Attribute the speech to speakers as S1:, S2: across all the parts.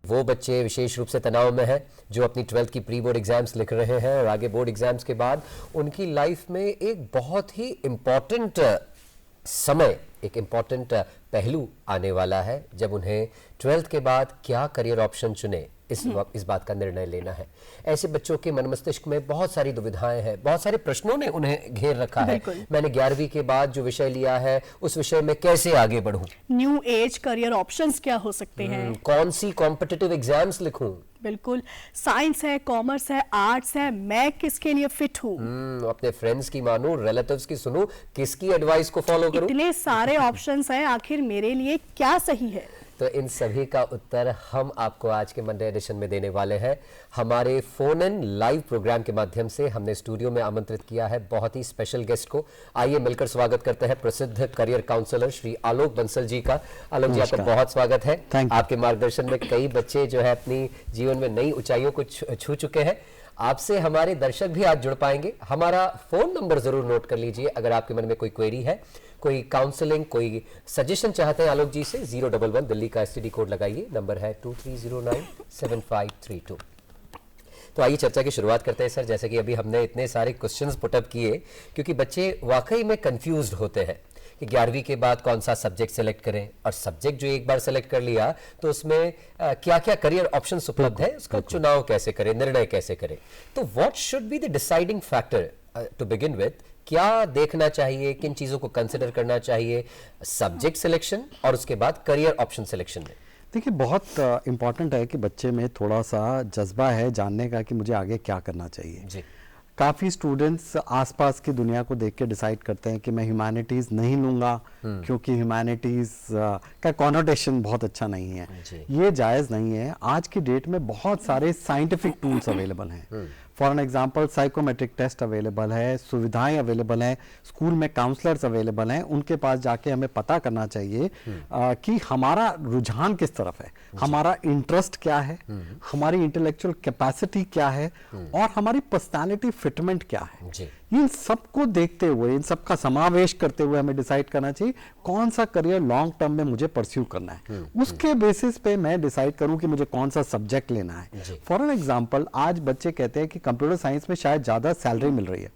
S1: वो बच्चे विशेष रूप से तनाव में हैं जो अपनी 12th की प्री बोर्ड एग्जाम्स लिख रहे हैं और आगे बोर्ड एग्जाम्स के बाद उनकी लाइफ में एक बहुत ही इम्पॉर्टेंट समय, एक इम्पॉर्टेंट पहलू आने वाला है जब उन्हें 12th के बाद क्या करियर ऑप्शन चुने इस बात का निर्णय लेना है। ऐसे बच्चों के मन मस्तिष्क में बहुत सारी दुविधाएं हैं, बहुत सारे प्रश्नों ने उन्हें घेर रखा है। मैंने 11वीं के बाद जो विषय लिया है उस विषय में कैसे आगे बढ़ूं,
S2: न्यू एज करियर ऑप्शंस क्या हो सकते हैं,
S1: कौन सी कॉम्पिटिटिव एग्जाम्स लिखूं,
S2: बिल्कुल साइंस है, कॉमर्स है, आर्ट्स है, मैं किसके लिए फिट हूँ,
S1: अपने फ्रेंड्स की मानूं, रिलेटिव्स की सुनूं, किसकी एडवाइस को फॉलो करूं।
S2: इतने सारे ऑप्शंस हैं, आखिर मेरे लिए क्या सही है?
S1: तो इन सभी का उत्तर हम आपको आज के मंडे एडिशन में देने वाले हैं। हमारे फोन इन लाइव प्रोग्राम के माध्यम से हमने स्टूडियो में आमंत्रित किया है बहुत ही स्पेशल गेस्ट को। आइए मिलकर स्वागत करते हैं प्रसिद्ध करियर काउंसलर श्री आलोक बंसल जी का। आलोक जी, आपका बहुत स्वागत है। आपके मार्गदर्शन में कई बच्चे जो है अपनी जीवन में नई ऊंचाइयों को छू चुके हैं। आपसे हमारे दर्शक भी आज जुड़ पाएंगे। हमारा फोन नंबर जरूर नोट कर लीजिए अगर आपके मन में कोई क्वेरी है, कोई काउंसलिंग, कोई सजेशन चाहते हैं आलोक जी से। 011 दिल्ली का एसटीडी कोड लगाइए, नंबर है 23097532। तो आइए चर्चा की शुरुआत करते हैं सर। जैसे कि अभी हमने इतने सारे क्वेश्चंस पुटअप किए क्योंकि बच्चे वाकई में कंफ्यूज्ड होते हैं कि 11वीं के बाद कौन सा सब्जेक्ट सेलेक्ट करें, और सब्जेक्ट जो एक बार सेलेक्ट कर लिया तो उसमें क्या क्या करियर ऑप्शंस उपलब्ध है, उसका चुनाव कैसे करें, निर्णय कैसे करें। तो what should be the deciding factor to begin with, क्या देखना चाहिए, किन चीजों को कंसिडर करना चाहिए सब्जेक्ट सिलेक्शन और उसके बाद करियर ऑप्शन सिलेक्शन में?
S3: देखिए, बहुत इंपॉर्टेंट है कि बच्चे में थोड़ा सा जज्बा है जानने का कि मुझे आगे क्या करना चाहिए जी। काफ़ी स्टूडेंट्स आसपास की दुनिया को देख के डिसाइड करते हैं कि मैं ह्यूमैनिटीज़ नहीं लूँगा क्योंकि ह्यूमैनिटीज़ का कॉनोटेशन बहुत अच्छा नहीं है। ये जायज़ नहीं है। आज की डेट में बहुत सारे साइंटिफिक टूल्स अवेलेबल हैं। For an example psychometric test available है, सुविधाएं अवेलेबल हैं, स्कूल में काउंसलर्स अवेलेबल हैं। उनके पास जाके हमें पता करना चाहिए कि हमारा रुझान किस तरफ है, हमारा इंटरेस्ट क्या है, हमारी इंटेलेक्चुअल कैपेसिटी क्या है और हमारी पर्सनालिटी फिटमेंट क्या है। इन सबको देखते हुए, इन सब का समावेश करते हुए हमें डिसाइड करना चाहिए कौन सा करियर लॉन्ग टर्म में मुझे परस्यू करना है। उसके बेसिस पे मैं डिसाइड करूं कि मुझे कौन सा सब्जेक्ट लेना है। फॉर एन एग्जांपल, आज बच्चे कहते हैं कि कंप्यूटर साइंस में शायद ज्यादा सैलरी मिल रही है,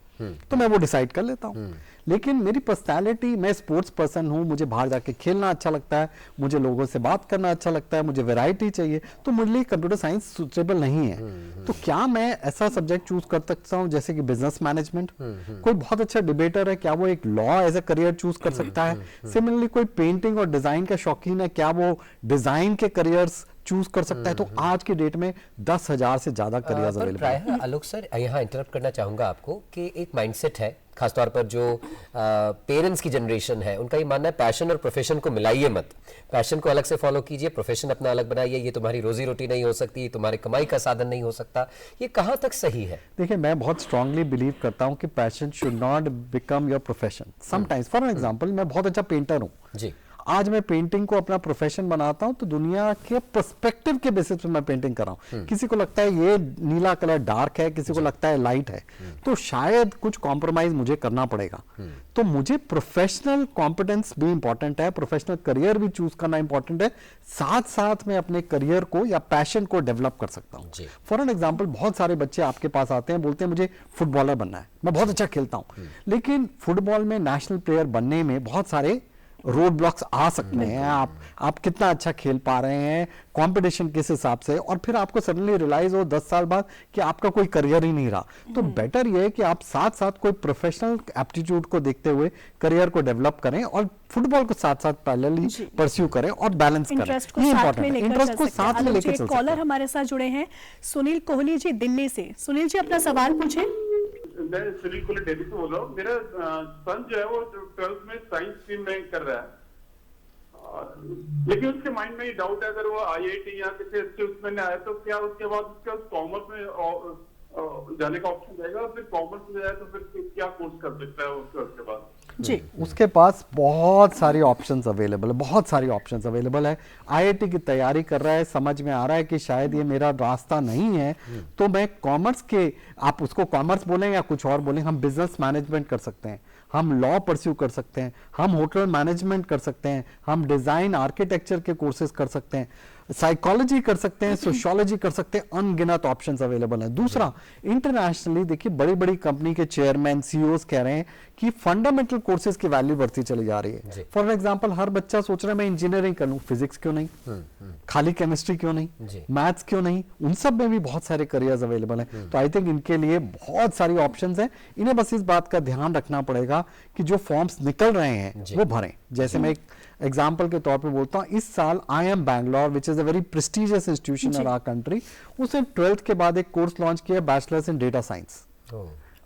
S3: तो मैं वो डिसाइड कर लेता हूं। लेकिन मेरी पर्सनालिटी, मैं स्पोर्ट्स पर्सन हूं, मुझे बाहर जाके खेलना अच्छा लगता है, मुझे लोगों से बात करना अच्छा लगता है, मुझे वैरायटी चाहिए, तो मेरे लिए कंप्यूटर साइंस सूटेबल नहीं है। तो क्या मैं ऐसा सब्जेक्ट चूज कर सकता हूं जैसे कि बिजनेस मैनेजमेंट? कोई बहुत अच्छा डिबेटर है, क्या वो एक law as a career choose कर सकता है? सिमिलरली कोई पेंटिंग और डिजाइन का शौकीन है, क्या वो डिजाइन के करियर्स चूज कर सकता है? तो आज की डेट में 10,000 से ज्यादा करियर्स अवेलेबल हैं।
S1: आलोक सर, यहाँ इंटरप्ट करना चाहूंगा आपको कि एक माइंडसेट है, खासतौर पर जो पेरेंट्स की जनरेशन है, उनका ये मानना है पैशन और प्रोफेशन को मिलाइए मत, पैशन को अलग से फॉलो कीजिए, प्रोफेशन अपना अलग बनाइए, ये तुम्हारी रोजी रोटी नहीं हो सकती, ये तुम्हारी कमाई का साधन नहीं हो सकता। ये कहाँ तक सही है?
S3: देखिए, मैं बहुत स्ट्रांगली बिलीव करता हूँ कि passion should not become your profession sometimes. For example, मैं बहुत अच्छा पेंटर हूँ जी, आज मैं पेंटिंग को अपना प्रोफेशन बनाता हूं तो दुनिया के पर्सपेक्टिव के बेसिस पे मैं पेंटिंग कर रहा हूं। किसी को लगता है ये नीला कलर डार्क है, किसी को लगता है लाइट है, तो शायद कुछ कॉम्प्रोमाइज मुझे करना पड़ेगा। तो मुझे प्रोफेशनल कॉम्पिटेंस भी इंपॉर्टेंट है, प्रोफेशनल करियर भी चूज करना इंपॉर्टेंट है, साथ साथ में अपने करियर को या पैशन को डेवलप कर सकता हूं। फॉर एन एग्जाम्पल, बहुत सारे बच्चे आपके पास आते हैं, बोलते हैं मुझे फुटबॉलर बनना है, मैं बहुत अच्छा खेलता हूं, लेकिन फुटबॉल में नेशनल प्लेयर बनने में बहुत सारे रोड ब्लॉक्स आ सकते हैं। आप कितना अच्छा खेल पा रहे हैं, कंपटीशन किस हिसाब से, और फिर आपको सडनली रियलाइज हो 10 साल बाद कि आपका कोई करियर ही नहीं रहा। तो बेटर ये है कि आप साथ साथ कोई प्रोफेशनल एप्टीट्यूड को देखते हुए करियर को डेवलप करें और फुटबॉल को साथ साथ पैरेलली परस्यू करें और बैलेंस करें। ये इंपॉर्टेंट है, इंटरेस्ट को साथ में लेकर चल सकते हैं।
S2: कॉलर हमारे साथ जुड़े हैं सुनील कोहली जी दिल्ली से। सुनील जी, अपना सवाल पूछे।
S4: मैं सुनील कोहली दिल्ली से बोल रहा हूँ। मेरा सन जो है वो 12th में साइंस स्ट्रीम में कर रहा है, लेकिन उसके माइंड में ये डाउट है अगर वो IIT या किसी अच्छे उसमें नहीं आया तो क्या उसके बाद उसका कॉमर्स में जाने का ऑप्शन रहेगा, और फिर कॉमर्स में जाए तो फिर क्या कोर्स कर सकता है उसके बाद?
S3: जी, उसके पास बहुत सारी ऑप्शंस अवेलेबल है, बहुत सारी ऑप्शंस अवेलेबल है। IIT की तैयारी कर रहा है, समझ में आ रहा है कि शायद ये मेरा रास्ता नहीं है, तो मैं कॉमर्स के, आप उसको कॉमर्स बोलें या कुछ और बोलें, हम बिजनेस मैनेजमेंट कर सकते हैं, हम लॉ परस्यू कर सकते हैं, हम होटल मैनेजमेंट कर सकते हैं, हम डिजाइन आर्किटेक्चर के कोर्सेज कर सकते हैं। साइकोलॉजी कर सकते हैं, सोशियोलॉजी कर सकते हैं, अनगिनत ऑप्शंस अवेलेबल हैं। दूसरा, इंटरनेशनली देखिए बड़ी बड़ी कंपनी के चेयरमैन, सीईओज कह रहे हैं कि फंडामेंटल कोर्सेज की वैल्यू बढ़ती चली जा रही है। फॉर एग्जांपल, हर बच्चा सोच रहा है मैं इंजीनियरिंग कर लूं, फिजिक्स क्यों नहीं, खाली केमिस्ट्री क्यों नहीं, मैथ्स क्यों नहीं, उन सब में भी बहुत सारे करियर्स अवेलेबल हैं। तो आई थिंक इनके लिए बहुत सारी ऑप्शंस हैं। इन्हें बस इस बात का ध्यान रखना पड़ेगा कि जो फॉर्म्स निकल रहे हैं वो भरें। जैसे मैं एक एग्जाम्पल के तौर पे बोलता हूँ, इस साल IIM Bangalore, which is a very prestigious institution in our country, उसने 12th के बाद एक कोर्स लॉन्च किया, bachelors in data science,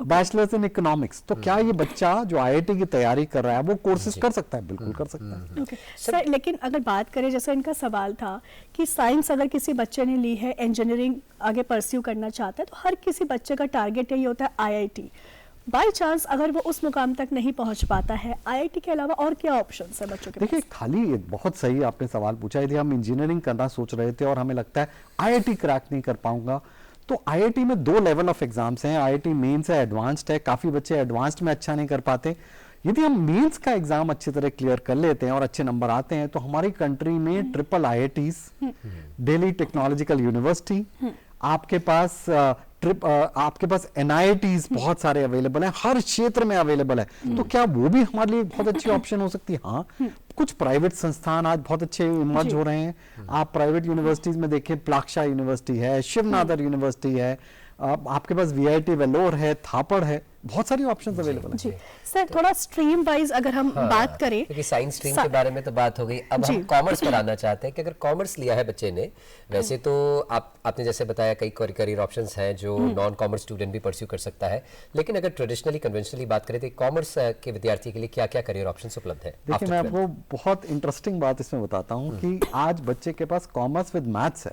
S3: bachelors in economics. तो क्या ये बच्चा जो IIT की तैयारी कर रहा है वो कोर्सेज कर सकता है? बिल्कुल कर सकता है।
S2: ओके सर, लेकिन अगर बात करें, जैसे इनका सवाल था कि साइंस अगर किसी बच्चे ने ली है, इंजीनियरिंग आगे परस्यू करना चाहता है, तो हर किसी बच्चे का टारगेट यही होता है IIT। बाई चांस अगर वो उस मुकाम तक नहीं पहुंच पाता है, IIT के अलावा और क्या ऑप्शंस है बच्चों के पास?
S3: देखिए, खाली बहुत सही आपने सवाल पूछा। यदि हम इंजीनियरिंग करना सोच रहे थे और हमें लगता है IIT क्रैक नहीं कर पाऊंगा, तो IIT में 2 लेवल ऑफ एग्जाम्स हैं। IIT मेंस है, एडवांस्ड है। काफी बच्चे एडवांस्ड में अच्छा नहीं कर पाते। यदि हम मेंस का एग्जाम अच्छी तरह क्लियर कर लेते हैं और अच्छे नंबर आते हैं, तो हमारी कंट्री में triple IITs, Delhi technological university, आपके पास आपके पास NITs बहुत सारे अवेलेबल हैं, हर क्षेत्र में अवेलेबल है। तो क्या वो भी हमारे लिए बहुत अच्छी ऑप्शन हो सकती है? हाँ, कुछ प्राइवेट संस्थान आज बहुत अच्छे इमर्ज हो रहे हैं। आप प्राइवेट यूनिवर्सिटीज में देखें, प्लाक्शा यूनिवर्सिटी है, शिवनादर यूनिवर्सिटी है, आपके पास VIT वेलोर है, थापड़ है, बहुत सारी ऑप्शंस अवेलेबल
S2: जी
S3: हैं।
S2: सर, थोड़ा स्ट्रीम वाइज अगर हम बात करें,
S1: क्योंकि साइंस स्ट्रीम के बारे में तो बात हो गई, अब हम कॉमर्स पर आना चाहते हैं कि अगर कॉमर्स लिया है बच्चे ने, वैसे तो आपने जैसे बताया कई करियर ऑप्शंस हैं जो नॉन कॉमर्स स्टूडेंट भी परस्यू कर सकता है, लेकिन अगर ट्रेडिशनली कन्वेंशनली बात करें तो कॉमर्स के विद्यार्थी के लिए क्या क्या करियर ऑप्शंस उपलब्ध है?
S3: देखिए, मैं आपको बहुत इंटरेस्टिंग बात इसमें बताता हूँ कि आज बच्चे के पास कॉमर्स विद मैथ्स है,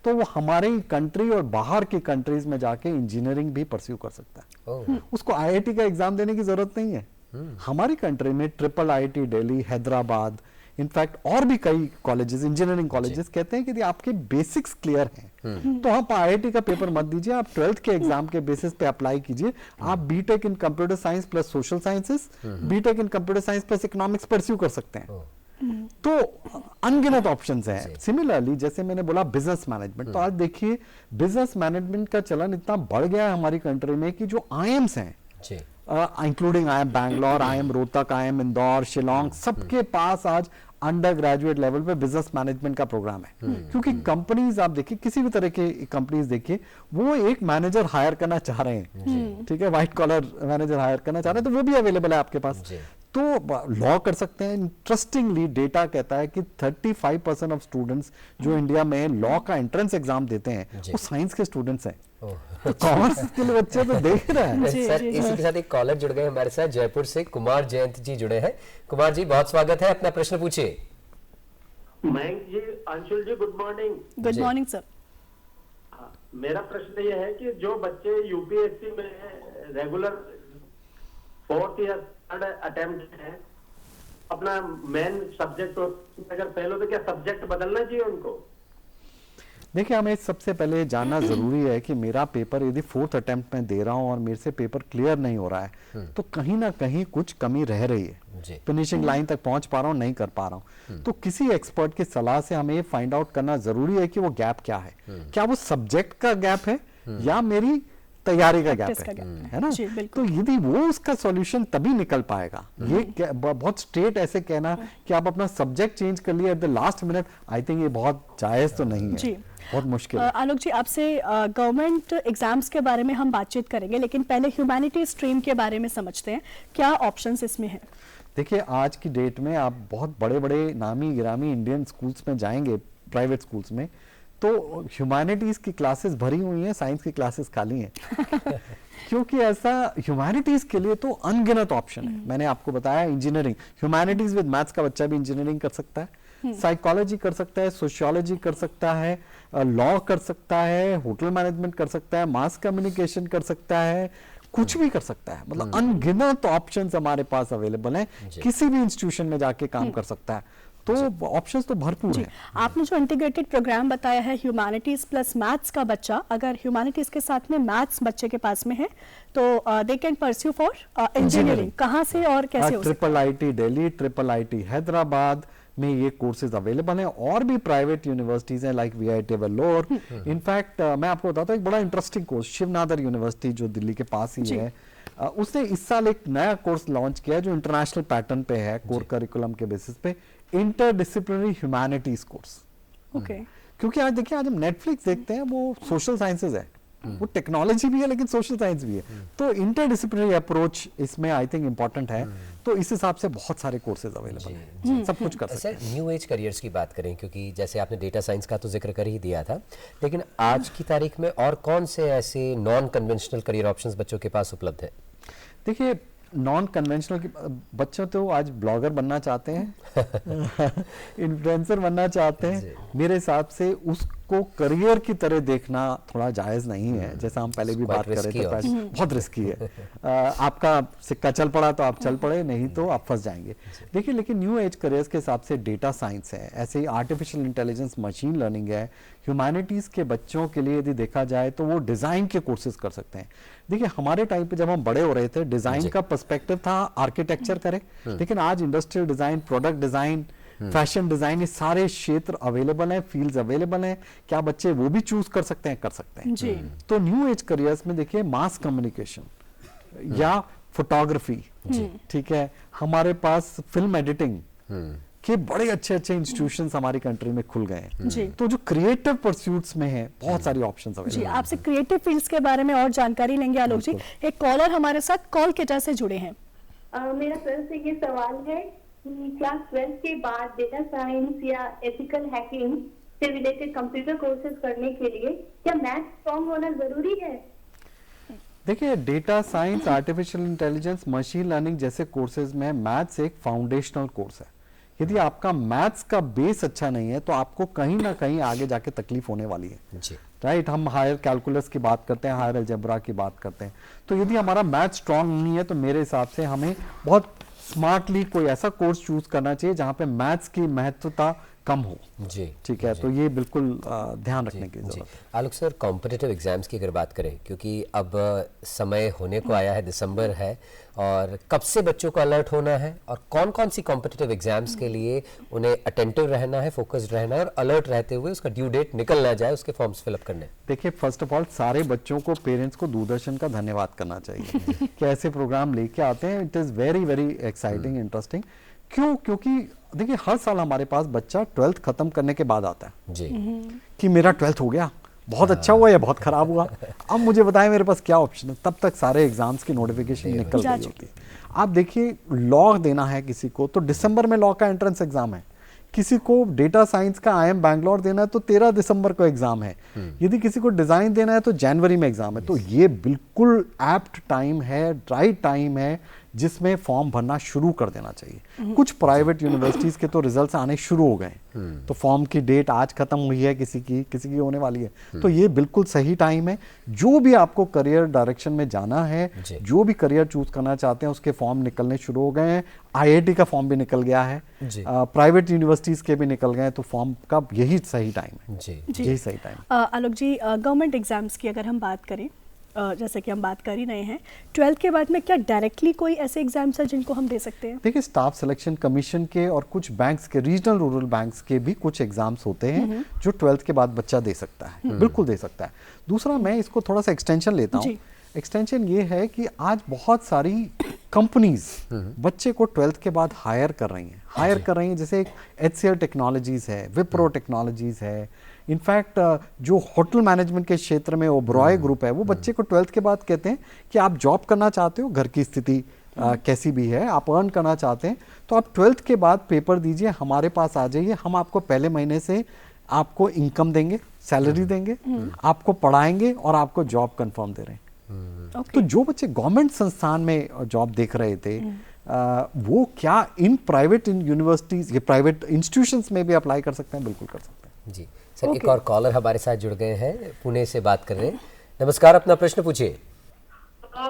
S3: तो वो हमारी कंट्री और बाहर की कंट्रीज में जाके इंजीनियरिंग भी परस्यू कर सकता है। उसको IIT का एग्जाम देने की जरूरत नहीं है। हमारी कंट्री में triple IIT Delhi, Hyderabad, in fact और भी कई कॉलेजेस, इंजीनियरिंग कॉलेजेस कहते हैं कि यदि आपके बेसिक्स क्लियर हैं तो आप IIT का पेपर मत दीजिए, आप 12th के एग्जाम के बेसिस पे अप्लाई कीजिए। आप BTech इन computer science plus social sciences, BTech इन computer science plus economics pursue कर सकते हैं। तो अनगिनत ऑप्शंस हैं। सिमिलरली जैसे मैंने बोला बिजनेस मैनेजमेंट, तो आज देखिए बिजनेस मैनेजमेंट का चलन इतना बढ़ गया है हमारी कंट्री में कि जो IIMs हैं, including IIM Bangalore, IIM Rohtak, IIM Indore, Shillong, सबके पास आज अंडर ग्रेजुएट लेवल पे बिजनेस मैनेजमेंट का प्रोग्राम है। क्योंकि कंपनीज, आप देखिए किसी भी तरह के कंपनीज देखिए, वो एक मैनेजर हायर करना चाह रहे हैं, ठीक है, व्हाइट कॉलर मैनेजर हायर करना चाह रहे हैं, तो वो भी अवेलेबल है आपके पास। तो लॉ कर सकते हैं। इंटरेस्टिंगली डेटा कहता है कि 35% ऑफ स्टूडेंट्स जो इंडिया में लॉ का एंट्रेंस एग्जाम देते हैं वो साइंस के स्टूडेंट्स हैं। तो कॉमर्स के लिए बच्चे तो देख रहे हैं।
S1: सर, इसी के साथ एक कॉलर जुड़ गए हमारे साथ, जयपुर से कुमार जयंत जी जुड़े हैं। कुमार जी, बहुत स्वागत है, अपना प्रश्न पूछिए।
S5: Mayank ji, Anshul ji, good morning.
S2: Good morning sir.
S5: मेरा प्रश्न ये है कि जो बच्चे UPSC में रेगुलर 4th या 3rd अटेम्प्ट है, अपना मेन सब्जेक्ट अगर फेल हो तो क्या सब्जेक्ट बदलना चाहिए उनको?
S3: देखिए, हमें सबसे पहले जानना जरूरी है कि मेरा पेपर यदि 4th अटेम्प्ट में दे रहा हूं और मेरे से पेपर क्लियर नहीं हो रहा है, तो कहीं ना कहीं कुछ कमी रह रही है, फिनिशिंग लाइन तक पहुंच पा रहा हूं, नहीं कर पा रहा हूं। तो किसी एक्सपर्ट की सलाह से हमें फाइंड आउट करना जरूरी है कि वो गैप क्या है। क्या वो सब्जेक्ट का गैप है या मेरी तैयारी का गैप है ना? तो यदि वो उसका सॉल्यूशन तभी निकल पाएगा। ये बहुत स्ट्रेट ऐसे कहना कि आप अपना सब्जेक्ट चेंज कर लिए at the last minute, I think ये बहुत जायज तो नहीं है, बहुत मुश्किल है।
S2: आलोक जी, आपसे गवर्नमेंट एग्जाम्स के बारे में हम बातचीत करेंगे, लेकिन पहले ह्यूमैनिटी स्ट्रीम के बारे में समझते हैं, क्या ऑप्शंस इसमें हैं?
S3: देखिए, आज की डेट में आप बहुत बड़े बड़े नामी गिरामी इंडियन स्कूल्स में जाएंगे, प्राइवेट स्कूल्स में, तो ह्यूमैनिटीज की क्लासेस भरी हुई हैं, साइंस की क्लासेस खाली हैं। क्योंकि ऐसा ह्यूमैनिटीज के लिए तो अनगिनत ऑप्शन है। मैंने आपको बताया, इंजीनियरिंग, ह्यूमैनिटीज विद मैथ्स का बच्चा भी इंजीनियरिंग कर सकता है, साइकोलॉजी कर सकता है, सोशियोलॉजी कर सकता है, लॉ कर सकता है, होटल मैनेजमेंट कर सकता है, मास कम्युनिकेशन कर सकता है, कुछ भी कर सकता है। मतलब अनगिनत ऑप्शंस हमारे पास अवेलेबल हैं, किसी भी इंस्टीट्यूशन में जाके काम कर सकता है। तो ऑप्शंस तो भरपूर हैं।
S2: आपने जो इंटीग्रेटेड प्रोग्राम बताया है ह्यूमैनिटीज प्लस मैथ्स का बच्चा, अगर ह्यूमैनिटीज के साथ में मैथ्स बच्चे के पास में है तो they can pursue for engineering. कहाँ से और कैसे हो सकता है?
S3: Triple IIT Delhi, triple IIT Hyderabad, में ये कोर्सेज अवेलेबल हैं, और भी प्राइवेट यूनिवर्सिटीज हैं लाइक VIT वेल्लोर। इनफैक्ट मैं आपको बताता हूँ एक बड़ा इंटरेस्टिंग कोर्स, शिवनादर यूनिवर्सिटी जो दिल्ली के पास ही है, उसने इस साल एक नया कोर्स लॉन्च किया जो इंटरनेशनल पैटर्न पे है, कोर करिकुलम के बेसिस पे, इंटरडिसिप्लिनरी ह्यूमैनिटीज कोर्स।
S2: ओके,
S3: क्योंकि आज देखिए, आज हम नेटफ्लिक्स देखते हैं, वो सोशल साइंसेज है, वो टेक्नोलॉजी भी है लेकिन सोशल साइंस भी है, तो इंटरडिसिप्लिनरी अप्रोच इसमें आई थिंक इंपॉर्टेंट है। तो इस हिसाब से बहुत सारे कोर्सेज अवेलेबल हैं, सब कुछ कर सकते हैं।
S1: न्यू एज करियर्स की बात करें, क्योंकि जैसे आपने डेटा साइंस का तो जिक्र कर ही दिया था, लेकिन आज की तारीख में और कौन से ऐसे नॉन कन्वेंशनल करियर ऑप्शंस बच्चों के पास उपलब्ध है?
S3: देखिए, नॉन कन्वेंशनल बच्चों तो आज ब्लॉगर बनना चाहते हैं, इन्फ्लुएंसर बनना चाहते हैं, मेरे हिसाब से उसको करियर की तरह देखना थोड़ा जायज़ नहीं है। जैसा हम पहले भी बात कर रहे थे, बहुत रिस्की है। आपका सिक्का चल पड़ा तो आप चल पड़े, नहीं तो आप फंस जाएंगे। देखिए, लेकिन न्यू एज करियर्स के हिसाब से डेटा साइंस है, ऐसे ही आर्टिफिशियल इंटेलिजेंस, मशीन लर्निंग है। ह्यूमैनिटीज़ के बच्चों के लिए यदि देखा जाए तो वो डिज़ाइन के कोर्सेज कर सकते हैं। देखिए, हमारे टाइम पे जब हम बड़े हो रहे थे, डिज़ाइन का पर्सपेक्टिव था आर्किटेक्चर करें, लेकिन आज industrial design, product design, fashion design, ये सारे क्षेत्र अवेलेबल हैं, फील्ड्स अवेलेबल हैं। क्या बच्चे वो भी चूज कर सकते हैं? कर सकते हैं
S2: जी।
S3: तो न्यू एज करियर्स में देखिए, मास कम्युनिकेशन या फोटोग्राफी, ठीक है, हमारे पास फिल्म एडिटिंग के बड़े अच्छे अच्छे इंस्टीट्यूशंस हमारी कंट्री में खुल गए हैं। तो जो क्रिएटिव परस्यूट्स में है, बहुत सारी ऑप्शंस अवेलेबल
S2: जी,
S3: हैं।
S2: आपसे क्रिएटिव फील्ड्स के बारे में और जानकारी लेंगे आलोक जी। एक कॉलर हमारे साथ कोलकाता से जुड़े हैं।
S6: मेरा सर से ये सवाल है कि क्लास 12 के बाद डेटा साइंस या एथिकल हैकिंग से रिलेटेड कंप्यूटर कोर्सेज करने के लिए क्या मैथ स्ट्रॉन्ग होना जरूरी है?
S3: देखिए, data science, artificial intelligence, machine learning जैसे कोर्सेज में मैथ्स एक फाउंडेशनल कोर्स है। यदि आपका मैथ्स का बेस अच्छा नहीं है तो आपको कहीं ना कहीं आगे जाके तकलीफ होने वाली है। राइट, हम हायर कैलकुलस की बात करते हैं, हायर अलजेब्रा की बात करते हैं, तो यदि हमारा मैथ स्ट्रांग नहीं है तो मेरे हिसाब से हमें बहुत स्मार्टली कोई ऐसा कोर्स चूज करना चाहिए जहां पे मैथ्स की महत्वता कम हो।
S1: जी,
S3: ठीक है, तो ये बिल्कुल ध्यान रखने की जरूरत है।
S1: आलोक सर, कॉम्पिटिटिव एग्जाम्स की अगर बात करें, क्योंकि अब समय होने को आया है, दिसंबर है, और कब से बच्चों को अलर्ट होना है और कौन कौन सी कॉम्पिटिटिव एग्जाम्स के लिए उन्हें अटेंटिव रहना है, फोकस्ड रहना है और अलर्ट रहते हुए उसका ड्यू डेट निकल ना जाए, उसके फॉर्म्स फिलअप करने?
S3: देखिए, फर्स्ट ऑफ ऑल सारे बच्चों को, पेरेंट्स को दूरदर्शन का धन्यवाद करना चाहिए कि ऐसे प्रोग्राम लेके आते हैं। It is very very exciting, interesting. क्यों? क्योंकि देखिए, हर साल हमारे पास बच्चा 12th खत्म करने के बाद आता है
S1: जी,
S3: कि मेरा 12th हो गया, बहुत अच्छा हुआ या बहुत खराब हुआ, अब मुझे बताएं मेरे पास क्या ऑप्शन है। तब तक सारे एग्जाम्स की नोटिफिकेशन निकल रही होती है। आप देखिए, लॉ देना है किसी को तो दिसंबर में लॉ का एंट्रेंस एग्जाम है, किसी को डेटा साइंस का IIM बैंगलोर देना है तो 13 दिसंबर को एग्जाम है, यदि किसी को डिजाइन देना है तो जनवरी में एग्जाम है। तो ये बिल्कुल एप्ट टाइम है, राइट टाइम है जिसमें फॉर्म भरना शुरू कर देना चाहिए। कुछ प्राइवेट यूनिवर्सिटीज के तो रिजल्ट्स आने शुरू हो गए, तो फॉर्म की डेट आज खत्म हुई है, किसी की होने वाली है। तो ये बिल्कुल सही टाइम है। जो भी आपको करियर डायरेक्शन में जाना है, जो भी करियर चूज करना चाहते हैं, उसके फॉर्म निकलने शुरू हो गए हैं। IIT का फॉर्म भी निकल गया है, प्राइवेट यूनिवर्सिटीज के भी निकल गए, तो फॉर्म का यही सही टाइम है। यही सही टाइम।
S2: आलोक जी, गवर्नमेंट एग्जाम्स की अगर हम बात करें, जैसे कि हम बात कर ही रहे हैं, 12th के बाद में क्या डायरेक्टली कोई ऐसे एग्जाम्स हैं जिनको हम दे सकते हैं?
S3: देखिए, स्टाफ सिलेक्शन कमीशन के और कुछ बैंक्स के, रीजनल रूरल बैंक्स के भी कुछ एग्जाम्स होते हैं जो 12th के बाद बच्चा दे सकता है, बिल्कुल दे सकता है। दूसरा, मैं इसको थोड़ा सा एक्सटेंशन लेता हूँ। एक्सटेंशन ये है कि आज बहुत सारी कंपनीज बच्चे को 12th के बाद हायर कर रही हैं, जैसे HCL टेक्नोलॉजीज है, विप्रो टेक्नोलॉजीज है। इनफैक्ट जो होटल मैनेजमेंट के क्षेत्र में ओबरॉय ग्रुप है, वो बच्चे को 12th के बाद कहते हैं कि आप जॉब करना चाहते हो, घर की स्थिति कैसी भी है, आप अर्न करना चाहते हैं, तो आप 12th के बाद पेपर दीजिए, हमारे पास आ जाइए, हम आपको पहले महीने से आपको इनकम देंगे, सैलरी देंगे, आपको पढ़ाएंगे और आपको जॉब कंफर्म दे रहे हैं। तो जो बच्चे गवर्नमेंट संस्थान में जॉब देख रहे थे, वो क्या इन प्राइवेट यूनिवर्सिटीज, ये प्राइवेट इंस्टीट्यूशंस में भी अप्लाई कर सकते हैं? बिल्कुल कर सकते हैं
S1: जी। सर, एक और कॉलर हमारे साथ जुड़ गए हैं, पुणे से बात कर रहे हैं। नमस्कार, अपना प्रश्न पूछिए।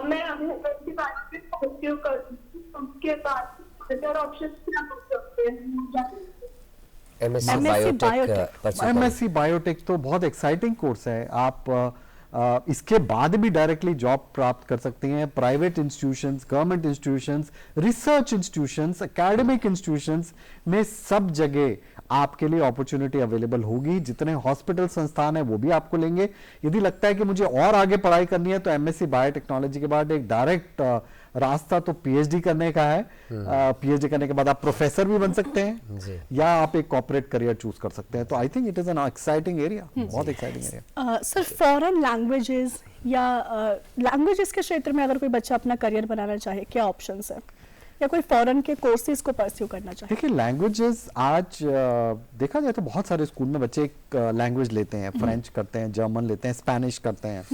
S6: मैं अभी बात उसके बाद बेटर ऑप्शन क्या हो सकते हैं?
S1: MSc बायोटेक
S3: MSc बायोटेक तो बहुत एक्साइटिंग कोर्स है। आप इसके बाद भी डायरेक्टली जॉब प्राप्त कर सकती हैं। Private institutions, government institutions, research institutions, academic institutions में सब जगह आपके लिए अपॉर्चुनिटी अवेलेबल होगी। जितने हॉस्पिटल संस्थान है वो भी आपको लेंगे। यदि लगता है कि मुझे और आगे पढ़ाई करनी है तो एमएससी बायोटेक्नोलॉजी के बाद एक डायरेक्ट रास्ता तो पीएचडी करने का है। पीएचडी करने के बाद आप प्रोफेसर भी बन सकते हैं या आप एक कॉर्पोरेट करियर चूज कर सकते हैं। तो I think it is an exciting area, बहुत exciting area.
S2: Sir foreign languages या लैंग्वेजेस के क्षेत्र में अगर कोई बच्चा अपना करियर बनाना चाहे, क्या ऑप्शंस है, या कोई फॉरेन के कोर्सेज को परस्यू करना चाहे?
S3: देखिए लैंग्वेजेस आज देखा जाए तो बहुत सारे स्कूल में बच्चे एक लैंग्वेज लेते हैं, फ्रेंच करते हैं, जर्मन लेते हैं, स्पेनिश करते हैं।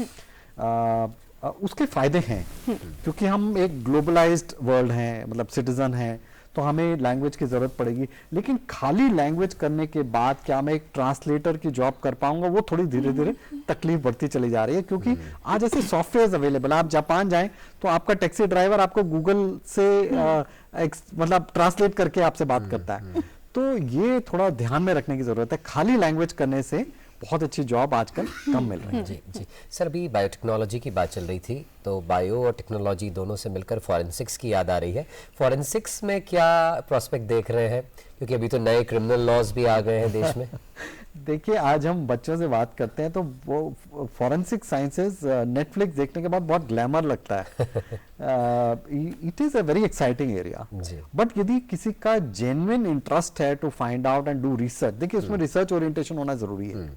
S3: उसके फायदे हैं क्योंकि हम एक ग्लोबलाइज्ड वर्ल्ड हैं, मतलब सिटीजन हैं, तो हमें लैंग्वेज की जरूरत पड़ेगी। लेकिन खाली लैंग्वेज करने के बाद क्या मैं एक ट्रांसलेटर की जॉब कर पाऊंगा, वो थोड़ी धीरे धीरे तकलीफ बढ़ती चली जा रही है। क्योंकि आज ऐसे सॉफ्टवेयर अवेलेबल, आप जापान जाएं तो आपका टैक्सी ड्राइवर आपको गूगल से मतलब ट्रांसलेट करके आपसे बात करता है। तो ये थोड़ा ध्यान में रखने की जरूरत है। खाली लैंग्वेज करने से बहुत अच्छी जॉब आजकल कम मिल रही है।
S1: जी जी सर, अभी बायोटेक्नोलॉजी की बात चल रही थी, तो बायो और टेक्नोलॉजी दोनों से मिलकर फॉरेंसिक्स की याद आ रही है। फॉरेंसिक्स में क्या प्रोस्पेक्ट देख रहे हैं, क्योंकि अभी तो नए क्रिमिनल लॉज भी आ गए हैं देश में?
S3: देखिए आज हम बच्चों से बात करते हैं तो वो फॉरेंसिक साइंसेज नेटफ्लिक्स देखने के बाद बहुत ग्लैमर लगता है। It is a very exciting area, but यदि किसी का जेन्युइन इंटरेस्ट है to find out and do research, देखिए उसमें रिसर्च ओरिएंटेशन होना जरूरी है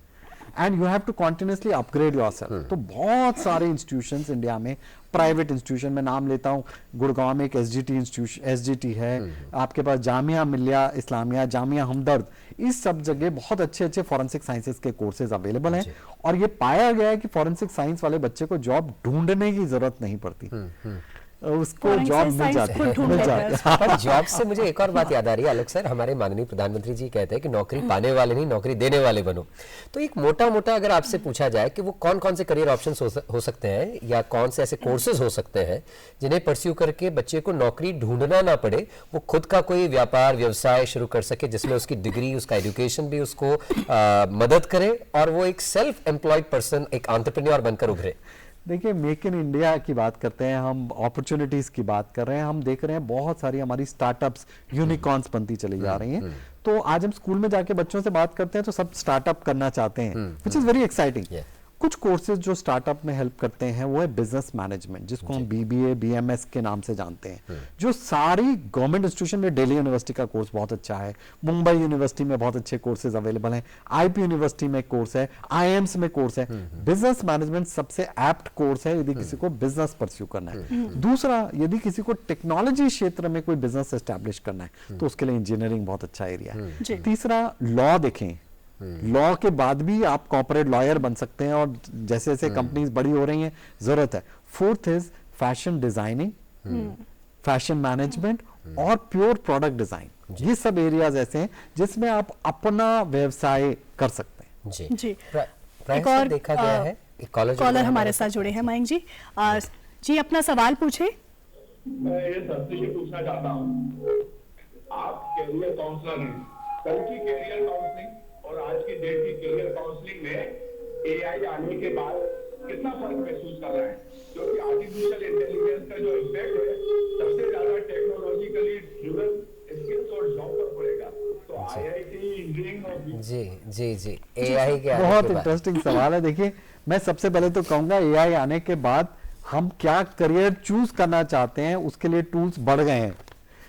S3: and you have to continuously upgrade yourself. तो बहुत सारे इंस्टीट्यूशंस इंडिया में, प्राइवेट इंस्टीट्यूशन में नाम लेता हूँ, गुड़गांव में एक एसजीटी है, आपके पास जामिया मिलिया इस्लामिया, जामिया हमदर्द, इस सब जगह बहुत अच्छे अच्छे फॉरेंसिक साइंसेस के कोर्सेज अवेलेबल हैं। और ये पाया गया है कि फॉरेंसिक साइंस वाले बच्चे को जॉब ढूंढने की जरूरत नहीं पड़ती, उसको जॉब मिल जाती है।
S1: पर जॉब से मुझे एक और बात याद आ रही है आलोक सर, हमारे माननीय प्रधानमंत्री जी कहते हैं कि नौकरी पाने वाले नहीं, नौकरी देने वाले बनो। तो एक मोटा मोटा अगर आपसे पूछा जाए कि वो कौन कौन से करियर ऑप्शंस हो सकते हैं या कौन से ऐसे कोर्सेज हो सकते हैं जिन्हें परस्यू करके बच्चे को नौकरी ढूंढना ना पड़े, वो खुद का कोई व्यापार व्यवसाय शुरू कर सके जिसमें उसकी डिग्री, उसका एजुकेशन भी उसको मदद करे और वो एक सेल्फ एम्प्लॉयड पर्सन, एक एंटरप्रेन्योर बनकर उभरे?
S3: देखिए मेक इन इंडिया की बात करते हैं हम, अपॉर्चुनिटीज की बात कर रहे हैं, हम देख रहे हैं बहुत सारी हमारी स्टार्टअप्स, यूनिकॉर्न्स बनती चली जा रही हैं। तो आज हम स्कूल में जाके बच्चों से बात करते हैं तो सब स्टार्टअप करना चाहते हैं, व्हिच इज वेरी एक्साइटिंग। कुछ कोर्सेज जो स्टार्टअप में हेल्प करते हैं वो है बिजनेस मैनेजमेंट, जिसको हम बीबीए बीएमएस के नाम से जानते हैं, जो सारी गवर्नमेंट इंस्टीट्यूशन में, दिल्ली यूनिवर्सिटी का कोर्स बहुत अच्छा है, मुंबई यूनिवर्सिटी में बहुत अच्छे कोर्सेज अवेलेबल हैं, आईपी यूनिवर्सिटी में कोर्स है, आईएम्स में कोर्स है। बिजनेस मैनेजमेंट सबसे एप्ट कोर्स है यदि किसी को बिजनेस परस्यू करना है। दूसरा, यदि किसी को टेक्नोलॉजी क्षेत्र में कोई बिजनेस एस्टैब्लिश करना है तो उसके लिए इंजीनियरिंग बहुत अच्छा एरिया है। तीसरा, लॉ देखें, लॉ के बाद भी आप कॉर्पोरेट लॉयर बन सकते हैं और जैसे जैसे कंपनीज बड़ी हो रही हैं जरूरत है। Fourth is fashion designing, fashion management और प्योर प्रोडक्ट डिजाइन। ये सब एरियाज ऐसे हैं जिसमें आप अपना व्यवसाय कर सकते हैं।
S1: जी एक और देखा गया है, एक
S2: कॉलर हमारे साथ जुड़े हैं, मयंक जी। जी अपना सवाल पूछे।
S7: मैं ये सबसे ये पूछना चाहता हूँ, आप कैरियर काउंसलर हैं, कल की कैरियर काउंसलिंग और आज की डेट की कैरियर काउंसलिंग में एआई आने के बाद कितना फर्क महसूस कर रहे हैं? क्योंकि आर्टिफिशियल इंटेलिजेंस का जो इम्पैक्ट है सबसे ज्यादा टेक्नोलॉजिकली ड्रिवन स्किल्स और जॉब पर पड़ेगा। तो आईआईटी इंजीनियरिंग
S1: जी एआई के
S3: बहुत इंटरेस्टिंग सवाल है। देखिए मैं सबसे पहले तो कहूंगा एआई आने के बाद हम क्या करियर चूज करना चाहते हैं उसके लिए टूल्स बढ़ गए हैं,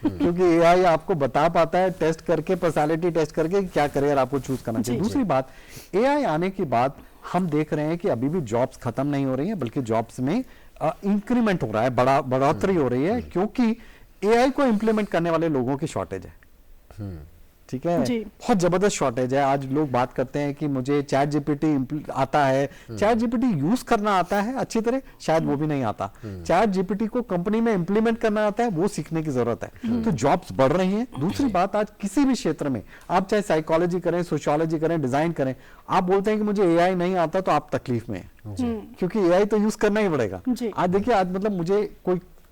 S3: क्योंकि एआई आपको बता पाता है टेस्ट करके, पर्सनालिटी टेस्ट करके क्या करियर आपको चूज करना चाहिए। दूसरी बात, एआई आने के बाद हम देख रहे हैं कि अभी भी जॉब्स खत्म नहीं हो रही है, बल्कि जॉब्स में इंक्रीमेंट हो रहा है, बढ़ोतरी हो रही है, क्योंकि एआई को इंप्लीमेंट करने वाले लोगों की शॉर्टेज है। ठीक है, बहुत जबरदस्त शॉर्टेज है। आज लोग बात करते हैं कि मुझे चैट जीपीटी आता है, चैट जीपीटी यूज करना आता है अच्छी तरह, शायद वो भी नहीं आता। चैट जीपीटी को कंपनी में इंप्लीमेंट करना आता है, वो सीखने की जरूरत है। तो जॉब्स बढ़ रही हैं। दूसरी बात, आज किसी भी क्षेत्र में आप चाहे साइकोलॉजी करें, सोशियोलॉजी करें, डिजाइन करें, आप बोलते हैं कि मुझे एआई नहीं आता तो आप तकलीफ में हैं, क्योंकि एआई तो यूज करना ही पड़ेगा। आज देखिए, आज मतलब मुझे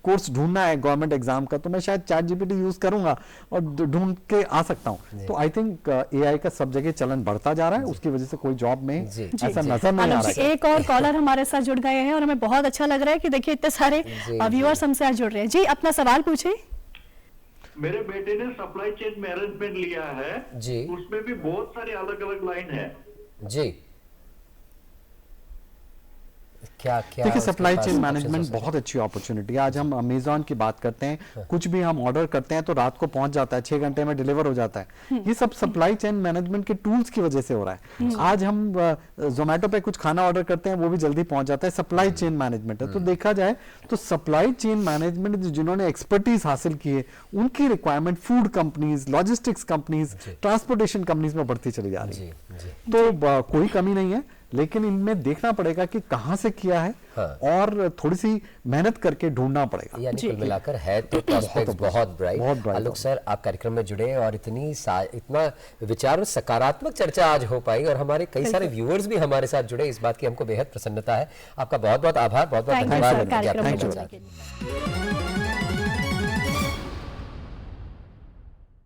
S3: कोर्स ढूंढना है गवर्नमेंट एग्जाम का, तो मैं शायद चैट जीपीटी यूज करूंगा और ढूंढ के आ सकता हूं। तो आई थिंक एआई का सब जगह चलन बढ़ता जा रहा है, उसकी वजह से कोई जॉब में ऐसा नजर नहीं आ रहा है।
S2: एक और कॉलर हमारे साथ जुड़ गए हैं और हमें बहुत अच्छा लग रहा है कि देखिए इतने सारे व्यूअर्स हमसे आज जुड़ रहे हैं। जी, अपना सवाल पूछिए।
S8: मेरे बेटे ने सप्लाई चेन मैनेजमेंट लिया है
S1: जी,
S8: उसमें भी बहुत सारे अलग अलग लाइन है
S1: जी, क्या क्या
S3: देखिए,
S1: उसके
S3: सप्लाई
S1: पास
S3: चेन
S1: options
S3: मैनेजमेंट
S1: हो सकते
S3: बहुत अच्छी अपॉर्चुनिटी है। आज हम अमेजोन की बात करते हैं, कुछ भी हम ऑर्डर करते हैं तो रात को पहुंच जाता है, 6 घंटे में डिलीवर हो जाता है। ये सब सप्लाई चेन मैनेजमेंट के टूल्स की वजह से हो रहा है। आज हम जोमेटो पे कुछ खाना ऑर्डर करते हैं, वो भी जल्दी पहुंच जाता है, सप्लाई चेन मैनेजमेंट है। तो देखा जाए तो सप्लाई चेन मैनेजमेंट जिन्होंने एक्सपर्टीज हासिल की है, उनकी requirement food companies, logistics companies, transportation companies में बढ़ती चली जा रही है।
S1: जी,
S3: तो कोई कमी नहीं है, लेकिन इनमें देखना पड़ेगा कि कहां से किया है और थोड़ी सी मेहनत करके ढूंढना पड़ेगा।
S1: यानी कुल मिलाकर है तो प्रॉस्पेक्ट्स बहुत ब्राइट। आलोक सर, आप कार्यक्रम में जुड़े और इतना विचार और सकारात्मक चर्चा आज हो पाई और हमारे कई सारे व्यूअर्स भी हमारे साथ जुड़े, इस बात की हमको बेहद प्रसन्नता है। आपका बहुत बहुत आभार, बहुत बहुत धन्यवाद।
S2: कार्यक्रम में जुड़ने के लिए।